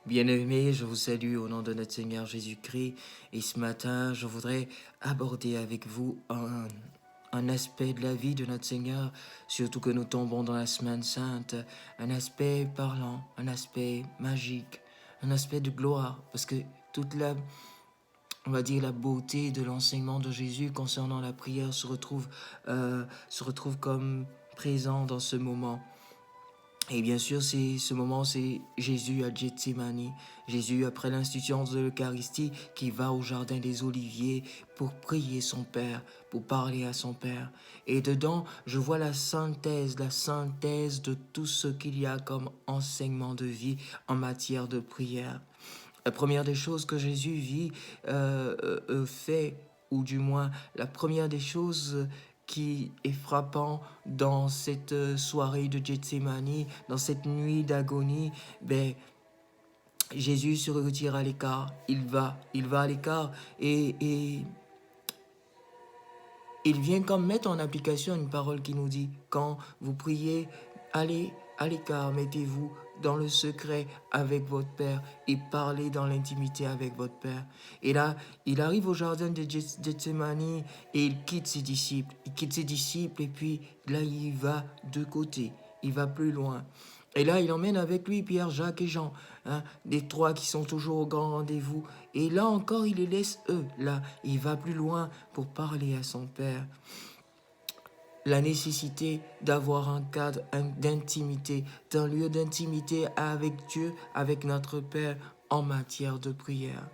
Bien-aimés, je vous salue au nom de notre Seigneur Jésus-Christ. Et ce matin, je voudrais aborder avec vous un aspect de la vie de notre Seigneur, surtout que nous tombons dans la semaine sainte, un aspect parlant, un aspect magique, un aspect de gloire, parce que toute on va dire la beauté de l'enseignement de Jésus concernant la prière se retrouve comme présent dans ce moment. Et bien sûr, ce moment, c'est Jésus à Gethsémani. Jésus, après l'institution de l'Eucharistie, qui va au jardin des Oliviers pour prier son Père, pour parler à son Père. Et dedans, je vois la synthèse de tout ce qu'il y a comme enseignement de vie en matière de prière. La première des choses que Jésus fait, ou du moins la première des choses qui est frappant dans cette soirée de Gethsémani, dans cette nuit d'agonie, Jésus se retire à l'écart, il va à l'écart et il vient comme mettre en application une parole qui nous dit, quand vous priez, allez à l'écart, mettez-vous dans le secret avec votre Père et parlez dans l'intimité avec votre Père. Et là, il arrive au jardin de Gethsémani et il quitte ses disciples. Il quitte ses disciples et puis là, il va de côté, il va plus loin. Et là, il emmène avec lui Pierre, Jacques et Jean, les trois qui sont toujours au grand rendez-vous. Et là encore, il les laisse eux, là. Il va plus loin pour parler à son Père. La nécessité d'avoir un cadre d'intimité, d'un lieu d'intimité avec Dieu, avec notre Père en matière de prière.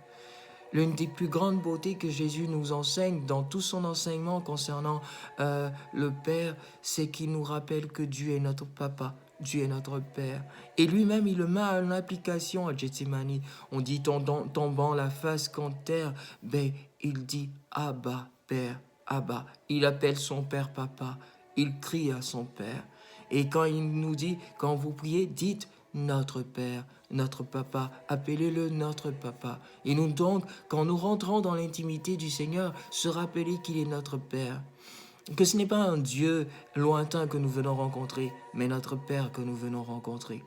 L'une des plus grandes beautés que Jésus nous enseigne dans tout son enseignement concernant le Père, c'est qu'il nous rappelle que Dieu est notre Papa, Dieu est notre Père. Et lui-même, il le met en application à Gethsémani. On dit tombant la face contre terre, il dit Abba, Père, Abba. Il appelle son Père Papa, il crie à son Père. Et quand il nous dit, quand vous priez, dites notre Père, notre Papa, appelez-le notre Papa. Et nous donc, quand nous rentrons dans l'intimité du Seigneur, se rappeler qu'il est notre Père. Que ce n'est pas un Dieu lointain que nous venons rencontrer, mais notre Père que nous venons rencontrer.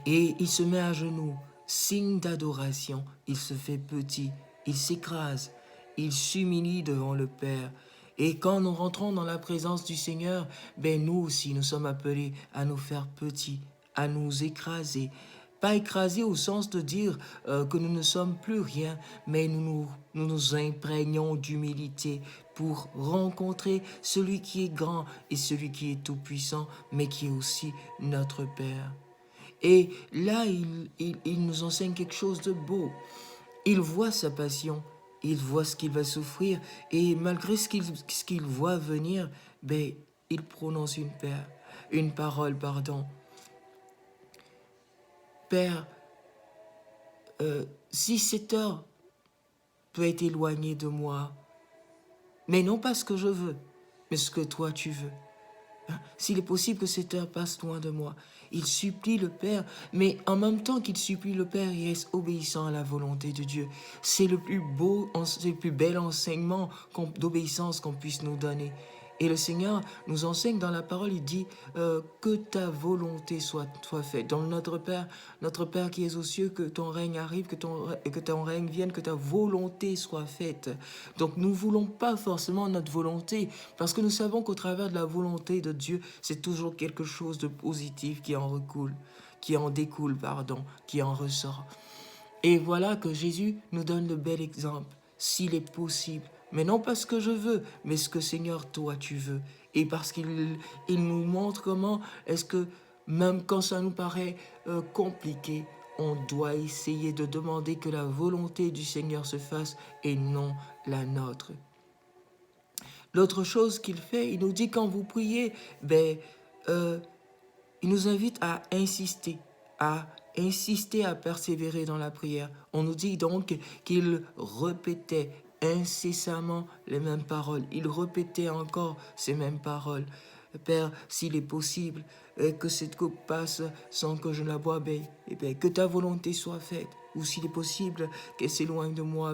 Et il se met à genoux, signe d'adoration, il se fait petit, il s'écrase, il s'humilie devant le Père. Et quand nous rentrons dans la présence du Seigneur, nous aussi, nous sommes appelés à nous faire petits, à nous écraser. Pas écraser au sens de dire que nous ne sommes plus rien, mais nous nous imprégnons d'humilité pour rencontrer celui qui est grand et celui qui est tout-puissant, mais qui est aussi notre Père. Et là, il nous enseigne quelque chose de beau. Il voit sa passion, il voit ce qu'il va souffrir, et malgré ce qu'il voit venir, il prononce une parole. Père, si cette heure peut être éloignée de moi, mais non pas ce que je veux, mais ce que toi tu veux. S'il est possible que cette heure passe loin de moi, il supplie le Père, mais en même temps qu'il supplie le Père, il reste obéissant à la volonté de Dieu. C'est le plus beau, c'est le plus bel enseignement d'obéissance qu'on puisse nous donner. Et le Seigneur nous enseigne dans la parole, il dit que ta volonté soit faite. Dans notre Père qui es aux cieux, que ton règne arrive, que ton règne vienne, que ta volonté soit faite. Donc nous ne voulons pas forcément notre volonté, parce que nous savons qu'au travers de la volonté de Dieu, c'est toujours quelque chose de positif qui en découle, qui en ressort. Et voilà que Jésus nous donne le bel exemple, s'il est possible, mais non pas ce que je veux, mais ce que Seigneur, toi, tu veux. Et parce qu'il nous montre comment est-ce que, même quand ça nous paraît compliqué, on doit essayer de demander que la volonté du Seigneur se fasse et non la nôtre. L'autre chose qu'il fait, il nous dit quand vous priez, il nous invite à insister à persévérer dans la prière. On nous dit donc qu'il répétait incessamment les mêmes paroles. Il répétait encore ces mêmes paroles. Père, s'il est possible que cette coupe passe sans que je la boive, que ta volonté soit faite. Ou s'il est possible qu'elle s'éloigne de moi,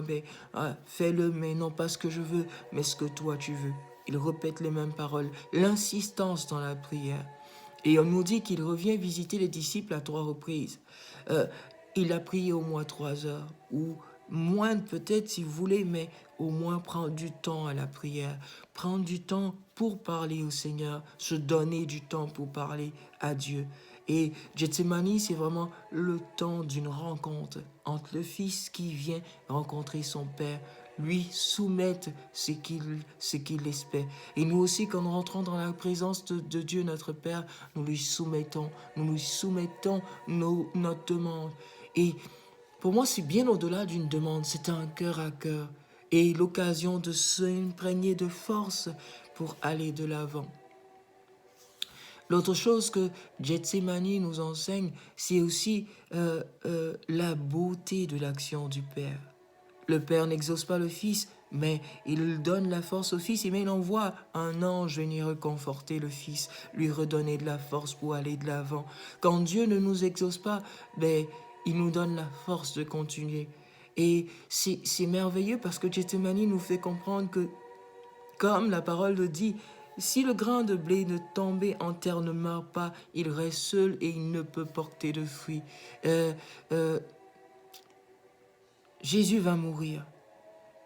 fais-le, mais non pas ce que je veux, mais ce que toi tu veux. Il répète les mêmes paroles. L'insistance dans la prière. Et on nous dit qu'il revient visiter les disciples à 3 reprises. il a prié au moins 3 heures, ou moins peut-être si vous voulez, mais au moins prendre du temps à la prière, prendre du temps pour parler au Seigneur, se donner du temps pour parler à Dieu. Et Gethsemane, c'est vraiment le temps d'une rencontre entre le Fils qui vient rencontrer son Père, lui soumettre ce qu'il espère. Et nous aussi, quand nous rentrons dans la présence de Dieu, notre Père, nous lui soumettons notre demande. Et pour moi, c'est bien au-delà d'une demande, c'est un cœur à cœur et l'occasion de s'imprégner de force pour aller de l'avant. L'autre chose que Gethsemane nous enseigne, c'est aussi la beauté de l'action du Père. Le Père n'exauce pas le Fils, mais il donne la force au Fils et il envoie un ange venir réconforter le Fils, lui redonner de la force pour aller de l'avant. Quand Dieu ne nous exauce pas, ben, il nous donne la force de continuer. Et c'est merveilleux parce que Gethsemane nous fait comprendre que, comme la parole le dit, si le grain de blé ne tombé en terre ne meurt pas, il reste seul et il ne peut porter de fruits. Euh, euh, Jésus va mourir,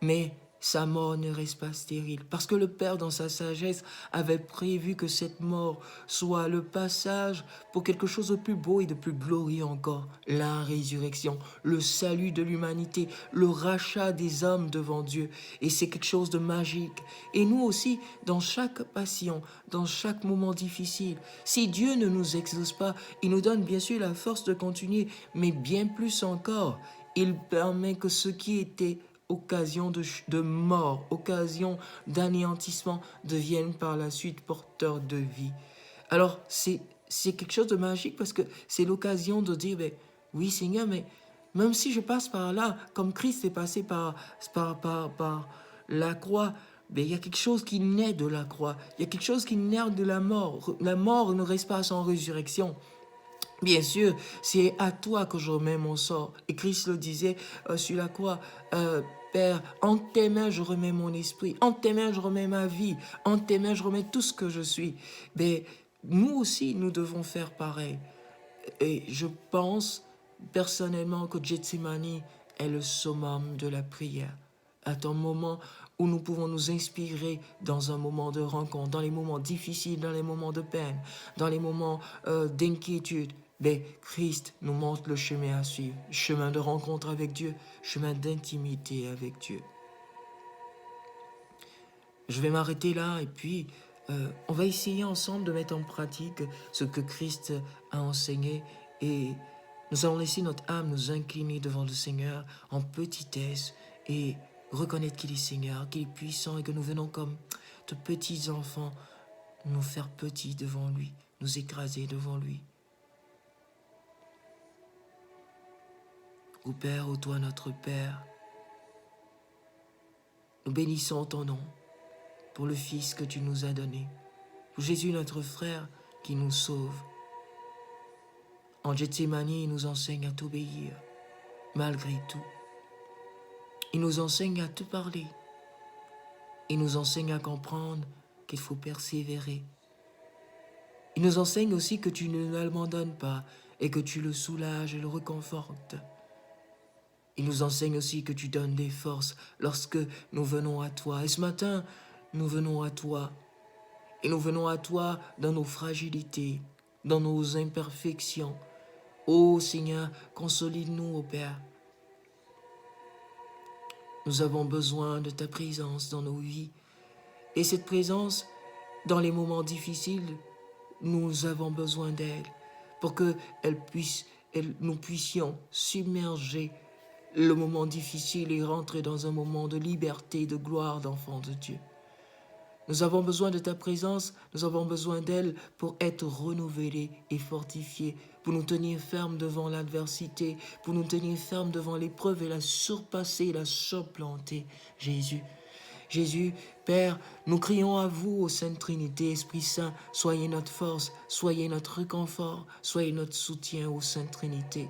mais sa mort ne reste pas stérile, parce que le Père, dans sa sagesse, avait prévu que cette mort soit le passage pour quelque chose de plus beau et de plus glorieux encore, la résurrection, le salut de l'humanité, le rachat des hommes devant Dieu. Et c'est quelque chose de magique. Et nous aussi, dans chaque passion, dans chaque moment difficile, si Dieu ne nous exauce pas, il nous donne bien sûr la force de continuer, mais bien plus encore, il permet que ce qui était occasion de mort, occasion d'anéantissement, deviennent par la suite porteurs de vie. Alors, c'est quelque chose de magique parce que c'est l'occasion de dire, ben, oui Seigneur, mais même si je passe par là, comme Christ est passé par la croix, ben, il y a quelque chose qui naît de la croix, il y a quelque chose qui naît de la mort. La mort ne reste pas sans résurrection. Bien sûr, c'est à toi que je remets mon sort. Et Christ le disait sur la croix, Père, en tes mains je remets mon esprit, en tes mains je remets ma vie, en tes mains je remets tout ce que je suis. Mais nous aussi, nous devons faire pareil. Et je pense personnellement que Gethsemane est le summum de la prière. À un moment où nous pouvons nous inspirer dans un moment de rencontre, dans les moments difficiles, dans les moments de peine, dans les moments d'inquiétude. Ben, Christ nous montre le chemin à suivre, chemin de rencontre avec Dieu, chemin d'intimité avec Dieu. Je vais m'arrêter là et puis on va essayer ensemble de mettre en pratique ce que Christ a enseigné et nous allons laisser notre âme nous incliner devant le Seigneur en petitesse et reconnaître qu'il est Seigneur, qu'il est puissant et que nous venons comme de petits enfants nous faire petits devant lui, nous écraser devant lui. Ô Père, ô toi notre Père, nous bénissons ton nom pour le Fils que tu nous as donné, pour Jésus notre frère qui nous sauve. En Gethsemane, il nous enseigne à t'obéir, malgré tout. Il nous enseigne à te parler. Il nous enseigne à comprendre qu'il faut persévérer. Il nous enseigne aussi que tu ne l'abandonnes pas et que tu le soulages et le réconfortes. Il nous enseigne aussi que tu donnes des forces lorsque nous venons à toi. Et ce matin, nous venons à toi. Et nous venons à toi dans nos fragilités, dans nos imperfections. Ô Seigneur, consolide-nous, ô Père. Nous avons besoin de ta présence dans nos vies. Et cette présence, dans les moments difficiles, nous avons besoin d'elle pour que nous puissions submerger le moment difficile et rentrer dans un moment de liberté, de gloire d'enfants de Dieu. Nous avons besoin de ta présence, nous avons besoin d'elle pour être renouvelés et fortifiés, pour nous tenir fermes devant l'adversité, pour nous tenir fermes devant l'épreuve et la surpasser, la surplanter. Jésus, Père, nous crions à vous, ô Sainte Trinité, Esprit Saint, soyez notre force, soyez notre réconfort, soyez notre soutien, ô Sainte Trinité.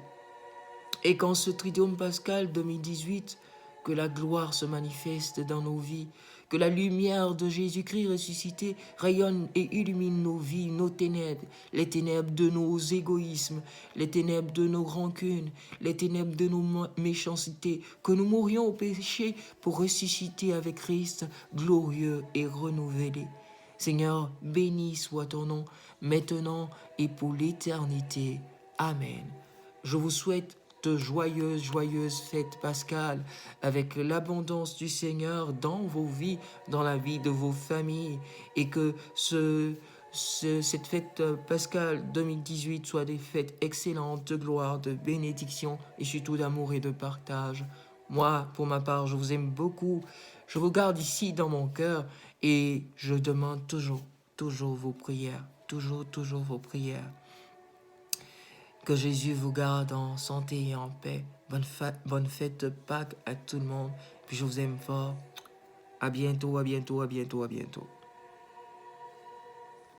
Et qu'en ce Triduum pascal 2018, que la gloire se manifeste dans nos vies, Que la lumière de Jésus-Christ ressuscité rayonne et illumine nos vies, nos ténèbres, les ténèbres de nos égoïsmes, les ténèbres de nos rancunes, les ténèbres de nos méchancetés. Que nous mourions au péché pour ressusciter avec Christ, glorieux et renouvelé. Seigneur, béni soit ton nom, maintenant et pour l'éternité. Amen. Je vous souhaite de joyeuses fêtes pascales avec l'abondance du Seigneur dans vos vies, dans la vie de vos familles, et que cette fête pascale 2018 soit des fêtes excellentes de gloire, de bénédiction et surtout d'amour et de partage. Moi, pour ma part, je vous aime beaucoup. Je vous garde ici dans mon cœur et je demande toujours vos prières. Toujours vos prières. Que Jésus vous garde en santé et en paix. Bonne fête de Pâques à tout le monde. Puis je vous aime fort. À bientôt.